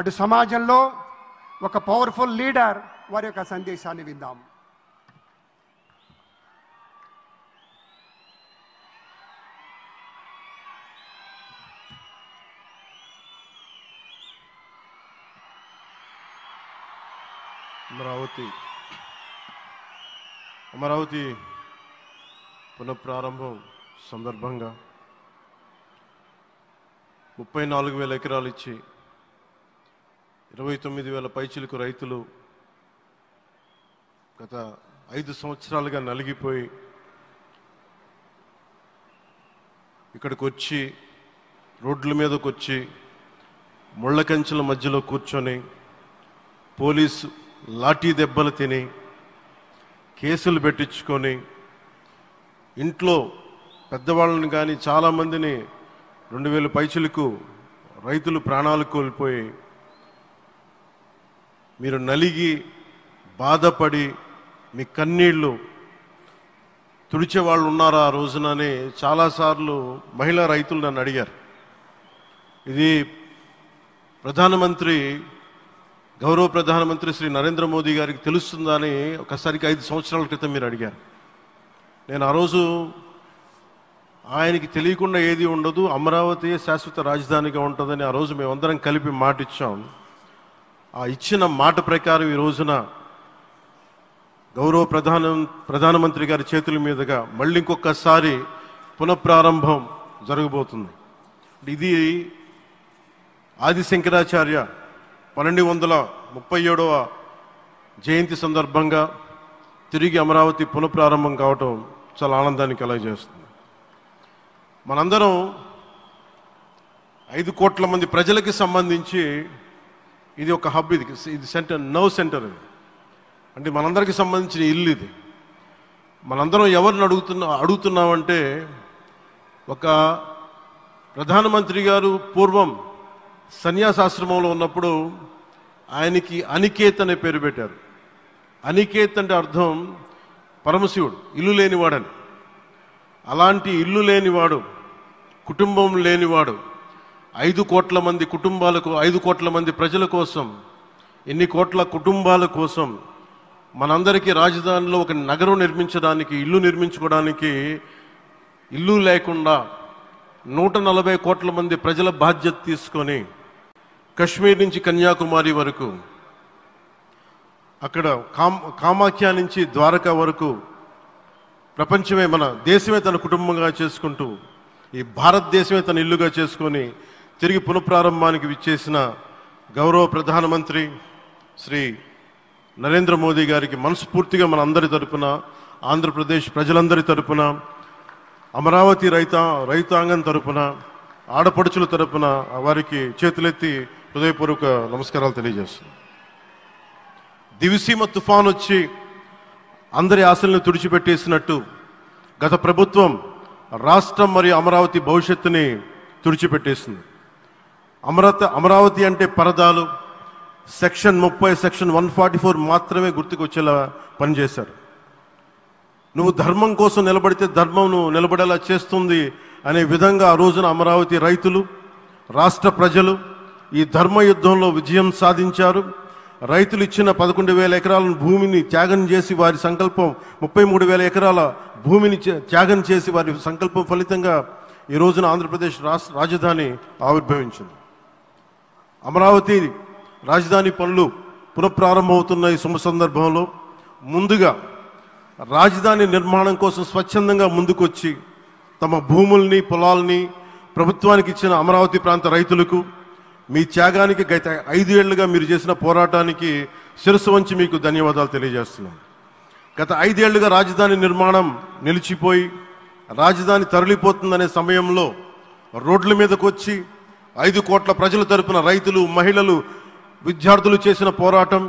అటు సమాజంలో ఒక పవర్ఫుల్ లీడర్ వారి యొక్క సందేశాన్ని విందాం. అమరావతి పునఃప్రారంభం సందర్భంగా 34,000 ఎకరాలు ఇచ్చి 29,000 పైచిలకు రైతులు గత 5 సంవత్సరాలుగా నలిగిపోయి ఇక్కడికి వచ్చి రోడ్ల మీదకి వచ్చి ముళ్ళ కంచెల మధ్యలో కూర్చొని పోలీసు లాఠీ దెబ్బలు తిని కేసులు పెట్టించుకొని ఇంట్లో పెద్దవాళ్ళని కానీ చాలామందిని 2,000 పైచిలకు రైతులు ప్రాణాలు కోల్పోయి మీరు నలిగి బాధపడి మీ కన్నీళ్ళు తుడిచే వాళ్ళు ఉన్నారా ఆ రోజునని చాలాసార్లు మహిళా రైతులు నన్ను అడిగారు. ఇది గౌరవ ప్రధానమంత్రి శ్రీ నరేంద్ర మోదీ గారికి తెలుస్తుందా అని ఒకసారికి 5 సంవత్సరాల క్రితం మీరు అడిగారు. నేను ఆ రోజు ఆయనకి తెలియకుండా ఏది ఉండదు, అమరావతి శాశ్వత రాజధానిగా ఉంటుందని ఆ రోజు మేమందరం కలిపి మాట ఇచ్చాం. ఆ ఇచ్చిన మాట ప్రకారం ఈ రోజున గౌరవ ప్రధానమంత్రి గారి చేతుల మీదుగా మళ్ళీ ఇంకొకసారి పునఃప్రారంభం జరగబోతుంది. ఇది ఆది శంకరాచార్య 1237వ జయంతి సందర్భంగా తిరిగి అమరావతి పునఃప్రారంభం కావటం చాలా ఆనందాన్ని కలగజేస్తుంది. మనందరం 5 కోట్ల మంది ప్రజలకి సంబంధించి ఇది ఒక హబ్, ఇది సెంటర్, సెంటర్ ఇది. అంటే మనందరికి సంబంధించిన ఇల్లు ఇది. మనందరం ఎవరిని అడుగుతున్నామంటే ఒక ప్రధానమంత్రి గారు పూర్వం సన్యాసాశ్రమంలో ఉన్నప్పుడు ఆయనకి అనికేత్ అనే పేరు పెట్టారు. అనికేత్ అంటే అర్థం పరమశివుడు, ఇల్లు లేనివాడని. అలాంటి ఇల్లు లేనివాడు, కుటుంబం లేనివాడు 5 కోట్ల మంది కుటుంబాలకు, 5 కోట్ల మంది ప్రజల కోసం, ఎన్ని కోట్ల కుటుంబాల కోసం మనందరికీ రాజధానిలో ఒక నగరం నిర్మించడానికి, ఇల్లు నిర్మించుకోవడానికి ఇల్లు లేకుండా 140 కోట్ల మంది ప్రజల బాధ్యత తీసుకొని కశ్మీర్ నుంచి కన్యాకుమారి వరకు, అక్కడ కామాఖ్య నుంచి ద్వారకా వరకు ప్రపంచమే, మన దేశమే తన కుటుంబంగా చేసుకుంటూ ఈ భారతదేశమే తన ఇల్లుగా చేసుకొని తిరిగి పునఃప్రారంభానికి విచ్చేసిన గౌరవ ప్రధానమంత్రి శ్రీ నరేంద్ర మోదీ గారికి మనస్ఫూర్తిగా మన అందరి తరపున, ఆంధ్రప్రదేశ్ ప్రజలందరి తరపున, అమరావతి రైతాంగం తరపున, ఆడపడుచుల తరపున వారికి చేతులెత్తి హృదయపూర్వక నమస్కారాలు తెలియజేస్తున్నాను. దివిసీమ తుఫాన్ వచ్చి అందరి ఆశలను తుడిచిపెట్టేసినట్టు గత ప్రభుత్వం రాష్ట్రం మరియు అమరావతి భవిష్యత్తుని తుడిచిపెట్టేసింది. అమరావతి అంటే పరదాలు, సెక్షన్ 30, సెక్షన్ 144 మాత్రమే గుర్తుకొచ్చేలా పనిచేశారు. నువ్వు ధర్మం కోసం నిలబడితే ధర్మం నువ్వు నిలబడేలా చేస్తుంది అనే విధంగా ఆ రోజున అమరావతి రైతులు, రాష్ట్ర ప్రజలు ఈ ధర్మ యుద్ధంలో విజయం సాధించారు. రైతులు ఇచ్చిన 11,000 ఎకరాల భూమిని త్యాగం చేసి వారి సంకల్పం, 33,000 ఎకరాల భూమిని త్యాగం చేసి వారి సంకల్పం ఫలితంగా ఈ రోజున ఆంధ్రప్రదేశ్ రాజధాని ఆవిర్భవించింది. అమరావతి రాజధాని పనులు పునఃప్రారంభమవుతున్న ఈ శుభ సందర్భంలో ముందుగా రాజధాని నిర్మాణం కోసం స్వచ్ఛందంగా ముందుకొచ్చి తమ భూముల్ని, పొలాల్ని ప్రభుత్వానికి ఇచ్చిన అమరావతి ప్రాంత రైతులకు, మీ త్యాగానికి గత 5 ఏళ్లుగా మీరు చేసిన పోరాటానికి శిరస్సు వంచి మీకు ధన్యవాదాలు తెలియజేస్తున్నాను. గత 5 ఏళ్లుగా రాజధాని నిర్మాణం నిలిచిపోయి రాజధాని తరలిపోతుందనే సమయంలో రోడ్ల మీదకు వచ్చి 5 కోట్ల ప్రజల తరపున రైతులు, మహిళలు, విద్యార్థులు చేసిన పోరాటం,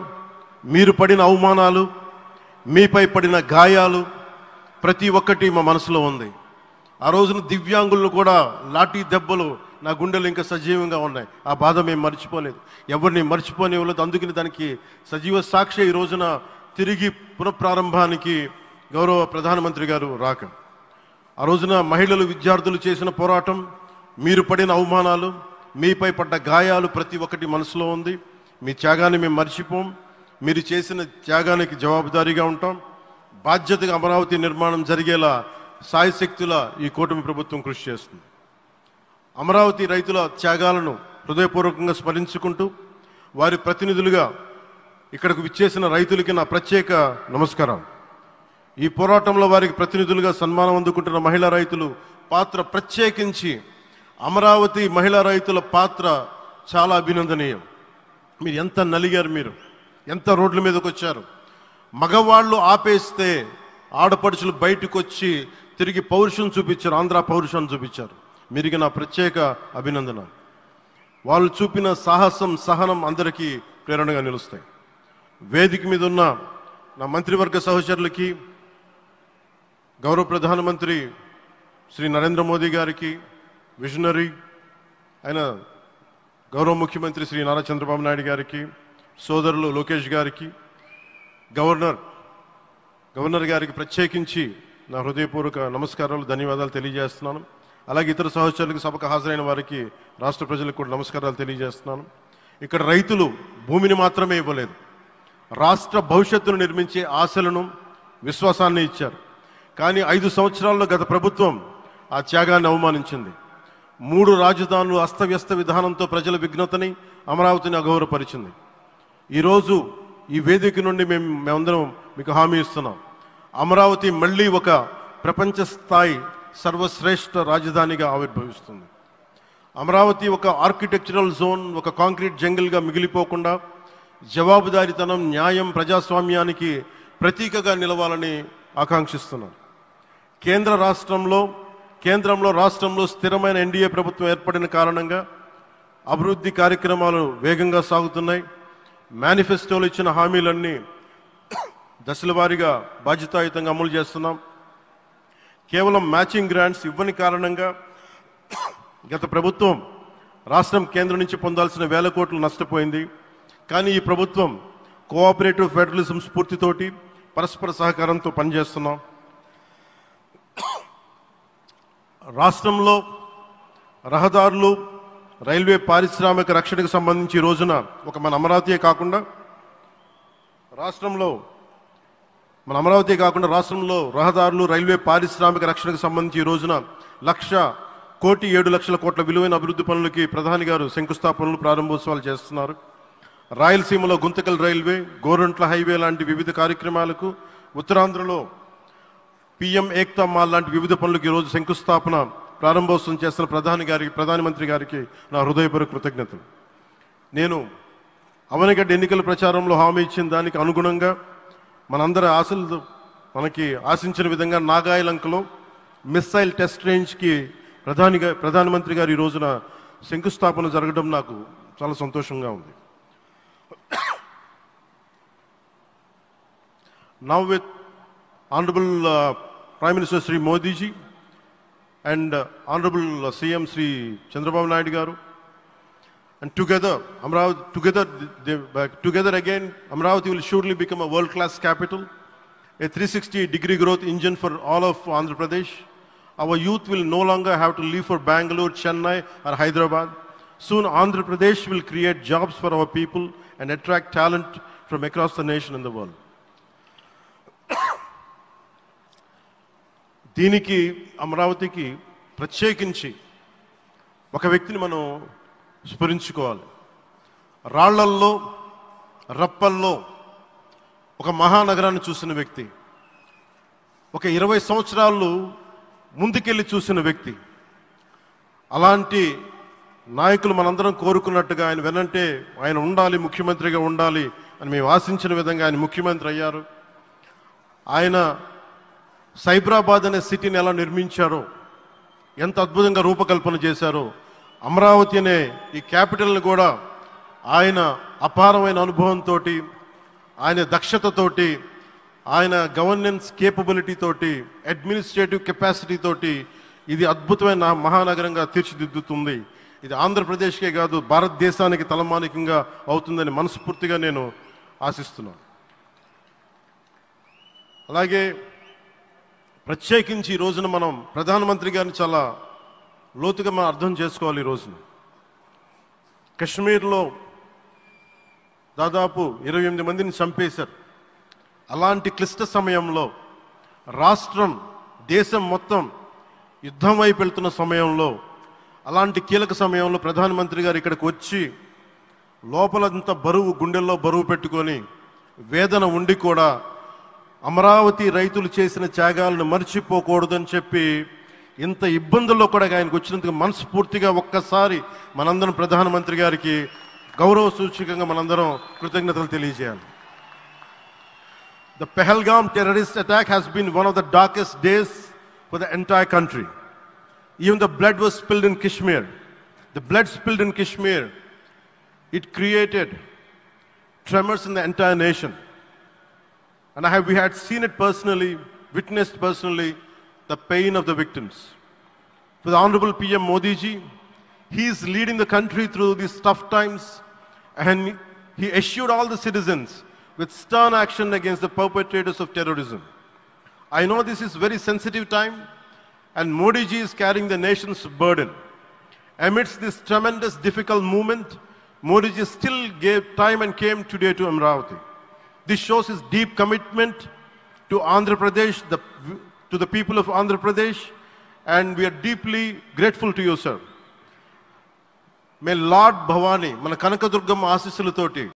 మీరు పడిన అవమానాలు, మీపై పడిన గాయాలు ప్రతి ఒక్కటి మా మనసులో ఉంది. ఆ రోజున దివ్యాంగులను కూడా లాఠీ దెబ్బలు నా గుండెలు ఇంకా సజీవంగా ఉన్నాయి. ఆ బాధ మేము మర్చిపోలేదు, ఎవరిని మర్చిపోనివ్వలేదు. అందుకని దానికి సజీవ సాక్షి ఈ రోజున తిరిగి పునఃప్రారంభానికి గౌరవ ప్రధానమంత్రి గారు రాక, ఆ రోజున మహిళలు, విద్యార్థులు చేసిన పోరాటం, మీరు పడిన అవమానాలు, మీపై పడ్డ గాయాలు ప్రతి ఒక్కటి మనసులో ఉంది. మీ త్యాగాన్ని మేము మర్చిపోం. మీరు చేసిన త్యాగానికి జవాబుదారీగా ఉంటాం. బాధ్యతగా అమరావతి నిర్మాణం జరిగేలా సాయశక్తుల ఈ కూటమి ప్రభుత్వం కృషి చేస్తుంది. అమరావతి రైతుల త్యాగాలను హృదయపూర్వకంగా స్మరించుకుంటూ వారి ప్రతినిధులుగా ఇక్కడకు విచ్చేసిన రైతులకి నా ప్రత్యేక నమస్కారం. ఈ పోరాటంలో వారికి ప్రతినిధులుగా సన్మానం అందుకుంటున్న మహిళా రైతులు పాత్ర, ప్రత్యేకించి అమరావతి మహిళా రైతుల పాత్ర చాలా అభినందనీయం. మీరు ఎంత నలిగారు, మీరు ఎంత రోడ్ల మీదకి వచ్చారు. మగవాళ్ళు ఆపేస్తే ఆడపడుచులు బయటకు వచ్చి తిరిగి పౌరుషం చూపించారు, ఆంధ్ర పౌరుషాన్ని చూపించారు. మీరికి నా ప్రత్యేక అభినందన. వాళ్ళు చూపిన సాహసం, సహనం అందరికీ ప్రేరణగా నిలుస్తాయి. వేదిక మీద ఉన్న నా మంత్రివర్గ సహచరులకి, గౌరవ ప్రధానమంత్రి శ్రీ నరేంద్ర మోదీ గారికి, విజనరీ అయిన గౌరవ ముఖ్యమంత్రి శ్రీ నారా చంద్రబాబు నాయుడు గారికి, సోదరులు లోకేష్ గారికి, గవర్నర్ గారికి ప్రత్యేకించి నా హృదయపూర్వక నమస్కారాలు, ధన్యవాదాలు తెలియజేస్తున్నాను. అలాగే ఇతర సహచరులకు, సభకు హాజరైన వారికి, రాష్ట్ర ప్రజలకు కూడా నమస్కారాలు తెలియజేస్తున్నాను. ఇక్కడ రైతులు భూమిని మాత్రమే ఇవ్వలేదు, రాష్ట్ర భవిష్యత్తును నిర్మించే ఆశలను, విశ్వాసాన్ని ఇచ్చారు. కానీ 5 సంవత్సరాల్లో గత ప్రభుత్వం ఆ త్యాగాన్ని అవమానించింది. 3 రాజధానులు, అస్తవ్యస్త విధానంతో ప్రజల విఘ్నతని, అమరావతిని అగౌరవపరిచింది. ఈరోజు ఈ వేదిక నుండి మేమందరం మీకు హామీ ఇస్తున్నాం. అమరావతి మళ్ళీ ఒక ప్రపంచ స్థాయి సర్వశ్రేష్ఠ రాజధానిగా ఆవిర్భవిస్తుంది. అమరావతి ఒక ఆర్కిటెక్చరల్ జోన్, ఒక కాంక్రీట్ జంగిల్గా మిగిలిపోకుండా జవాబుదారీతనం, న్యాయం, ప్రజాస్వామ్యానికి ప్రతీకగా నిలవాలని ఆకాంక్షిస్తున్నాం. కేంద్రంలో రాష్ట్రంలో స్థిరమైన ఎన్డీఏ ప్రభుత్వం ఏర్పడిన కారణంగా అభివృద్ధి కార్యక్రమాలు వేగంగా సాగుతున్నాయి. మేనిఫెస్టోలో ఇచ్చిన హామీలన్నీ దశల వారీగా బాధ్యతాయుతంగా అమలు చేస్తున్నాం. కేవలం మ్యాచింగ్ గ్రాంట్స్ ఇవ్వని కారణంగా గత ప్రభుత్వం రాష్ట్రం కేంద్రం నుంచి పొందాల్సిన 1000 కోట్లు నష్టపోయింది. కానీ ఈ ప్రభుత్వం కోఆపరేటివ్ ఫెడరలిజం స్ఫూర్తితోటి, పరస్పర సహకారంతో పనిచేస్తున్నాం. రాష్ట్రంలో రహదారులు, రైల్వే, పారిశ్రామిక రక్షణకు సంబంధించి ఈ రోజున మన అమరావతి కాకుండా రాష్ట్రంలో రహదారులు, రైల్వే, పారిశ్రామిక రక్షణకు సంబంధించి ఈ రోజున 1,07,00,000 కోట్ల విలువైన అభివృద్ధి పనులకి ప్రధాని గారు శంకుస్థాపనలు, ప్రారంభోత్సవాలు చేస్తున్నారు. రాయలసీమలో గుంతకల్ రైల్వే, గోరంట్ల హైవే లాంటి వివిధ కార్యక్రమాలకు, ఉత్తరాంధ్రలో పిఎం ఏక్తా మాల్ లాంటి వివిధ పనులకు ఈరోజు శంకుస్థాపన, ప్రారంభోత్సవం చేస్తున్న ప్రధానమంత్రి గారికి నా హృదయపూర్వక కృతజ్ఞతలు. నేను అవనిగడ్డ ఎన్నికల ప్రచారంలో హామీ ఇచ్చిన దానికి అనుగుణంగా మనందరి ఆశలు మనకి ఆశించిన విధంగా నాగాయలంకలో మిస్సైల్ టెస్ట్ రేంజ్కి ప్రధానమంత్రి గారు ఈ రోజున శంకుస్థాపన జరగడం నాకు చాలా సంతోషంగా ఉంది. Now with Honorable Prime Minister Sri Modi ji and Honorable CM Sri Chandrababu Naidu garu, and together again Amravati will surely become a world-class capital, a 360-degree growth engine for all of Andhra Pradesh. Our youth will no longer have to leave for Bangalore, Chennai or Hyderabad. Soon Andhra Pradesh will create jobs for our people and attract talent from across the nation and the world. దీనికి అమరావతికి ప్రత్యేకించి ఒక వ్యక్తిని మనం స్మరించుకోవాలి. రాళ్లల్లో, రప్పల్లో ఒక మహానగరాన్ని చూసిన వ్యక్తి, ఒక 20 సంవత్సరాలు ముందుకెళ్ళి చూసిన వ్యక్తి. అలాంటి నాయకులు మనందరం కోరుకున్నట్టుగా ఆయన వెనంటే ఆయన ఉండాలి, ముఖ్యమంత్రిగా ఉండాలి అని మేము ఆశించిన విధంగా ఆయన ముఖ్యమంత్రి అయ్యారు. ఆయన సైబరాబాద్ అనే సిటీని ఎలా నిర్మించారో, ఎంత అద్భుతంగా రూపకల్పన చేశారో, అమరావతి అనే ఈ క్యాపిటల్ని కూడా ఆయన అపారమైన అనుభవంతో, ఆయన దక్షతతోటి, ఆయన గవర్నెన్స్ కేపబిలిటీ తోటి, అడ్మినిస్ట్రేటివ్ కెపాసిటీ తోటి ఇది అద్భుతమైన మహానగరంగా తీర్చిదిద్దుతుంది. ఇది ఆంధ్రప్రదేశ్కే కాదు, భారతదేశానికి తలమానికంగా అవుతుందని మనస్ఫూర్తిగా నేను ఆశిస్తున్నాను. అలాగే ప్రత్యేకించి ఈ రోజున మనం ప్రధానమంత్రి గారిని చాలా లోతుగా మనం అర్థం చేసుకోవాలి. ఈ రోజున కశ్మీర్లో దాదాపు 28 మందిని చంపేశారు. అలాంటి క్లిష్ట సమయంలో రాష్ట్రం, దేశం మొత్తం యుద్ధం వైపు వెళ్తున్న సమయంలో, అలాంటి కీలక సమయంలో ప్రధానమంత్రి గారు ఇక్కడికి వచ్చి లోపలంతా బరువు, గుండెల్లో బరువు పెట్టుకొని వేదన ఉండి కూడా అమరావతి రైతులు చేసిన త్యాగాలను మర్చిపోకూడదని చెప్పి ఇంత ఇబ్బందుల్లో కూడా ఆయనకు వచ్చినందుకు మనస్ఫూర్తిగా ఒక్కసారి మనందరం ప్రధానమంత్రి గారికి గౌరవ సూచకంగా మనందరం కృతజ్ఞతలు తెలియజేయాలి. The Pahalgam terrorist attack has been one of the darkest days for the entire country. Even the blood was spilled in Kashmir. The blood spilled in Kashmir, it created tremors in the entire nation. And we had seen it personally, witnessed personally, the pain of the victims. For the Honorable PM Modi ji, he is leading the country through these tough times, and he assured all the citizens with stern action against the perpetrators of terrorism. I know this is very sensitive time, and Modi ji is carrying the nation's burden. Amidst this tremendous difficult moment, Modi ji still gave time and came today to Amravati. This shows his deep commitment to Andhra Pradesh, to the people of Andhra Pradesh, and we are deeply grateful to you, sir. May Lord Bhavani, మన కనకదుర్గమ్మ ఆశీస్సులతోటి